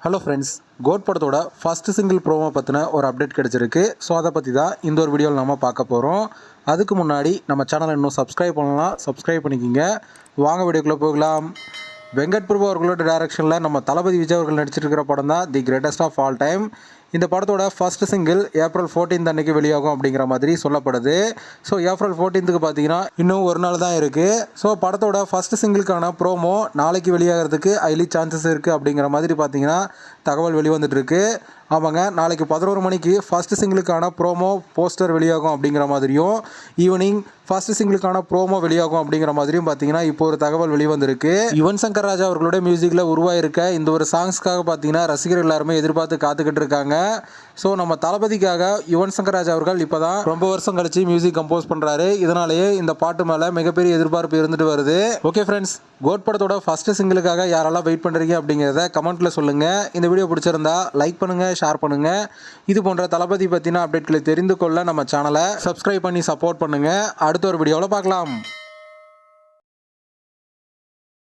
Hello friends, code படத்தோட first single promo பற்றின ஒரு அப்டேட் கிடச்சிருக்கு. ஸோ அதை பற்றி தான் இந்த ஒரு வீடியோவில் நம்ம பார்க்க போகிறோம். அதுக்கு முன்னாடி நம்ம சேனலை இன்னும் சப்ஸ்கிரைப் பண்ணலாம், சப்ஸ்கிரைப் பண்ணிக்கிங்க. வாங்க வீடியோக்குள்ளே போகலாம். வெங்கட் பிரபு அவர்களோட டைரக்ஷனில் நம்ம தளபதி விஜய் அவர்கள் நடிச்சிருக்கிற படம் தான் the greatest of all time. இந்த படத்தோட ஃபஸ்ட்டு சிங்கிள் ஏப்ரல் 14 அன்றைக்கி வெளியாகும் அப்படிங்கிற மாதிரி சொல்லப்படுது. ஸோ ஏப்ரல் 14க்கு பார்த்தீங்கன்னா இன்னும் ஒரு நாள் தான் இருக்குது. ஸோ படத்தோட ஃபஸ்ட்டு சிங்கிளுக்கான ப்ரோமோ நாளைக்கு வெளியாகிறதுக்கு ஹைலி சான்சஸ் இருக்குது அப்படிங்கிற மாதிரி பார்த்தீங்கன்னா தகவல் வெளிவந்துட்டுருக்கு. ஆமாங்க, நாளைக்கு 11 மணிக்கு ஃபஸ்ட்டு சிங்கிளுக்கான ப்ரோமோ போஸ்டர் வெளியாகும் அப்படிங்கிற மாதிரியும், ஈவினிங் ஃபஸ்ட்டு சிங்கிளுக்கான ப்ரோமோ வெளியாகும் அப்படிங்கிற மாதிரியும் பார்த்தீங்கன்னா இப்போ ஒரு தகவல் வெளிவந்திருக்கு. யுவன் சங்கர் ராஜா அவர்களுடைய மியூசிக்கில் உருவாயிருக்க இந்த ஒரு சாங்ஸ்க்காக பார்த்தீங்கன்னா ரசிகர்கள் எல்லாருமே எதிர்பார்த்து காத்துக்கிட்டு இருக்காங்க. ஸோ நம்ம தளபதிக்காக யுவன் சங்கர் ராஜா அவர்கள் இப்போ தான் ரொம்ப வருஷம் கழிச்சு மியூசிக் கம்போஸ் பண்ணுறாரு. இதனாலேயே இந்த பாட்டு மேலே மிகப்பெரிய எதிர்பார்ப்பு இருந்துட்டு வருது. ஓகே ஃப்ரெண்ட்ஸ், கோட் படத்தோட ஃபஸ்ட்டு சிங்கிளுக்காக யாரெல்லாம் வெயிட் பண்ணுறீங்க அப்படிங்கிறத கமெண்ட்டில் சொல்லுங்கள். இந்த வீடியோ பிடிச்சிருந்தா லைக் பண்ணுங்கள், ஷேர் பண்ணுங்கள். இது போன்ற தளபதி பற்றின அப்டேட்களை தெரிந்து கொள்ள நம்ம சேனலை சப்ஸ்கிரைப் பண்ணி சப்போர்ட் பண்ணுங்கள். அடுத்த ஒரு வீடியோவில் பார்க்கலாம்.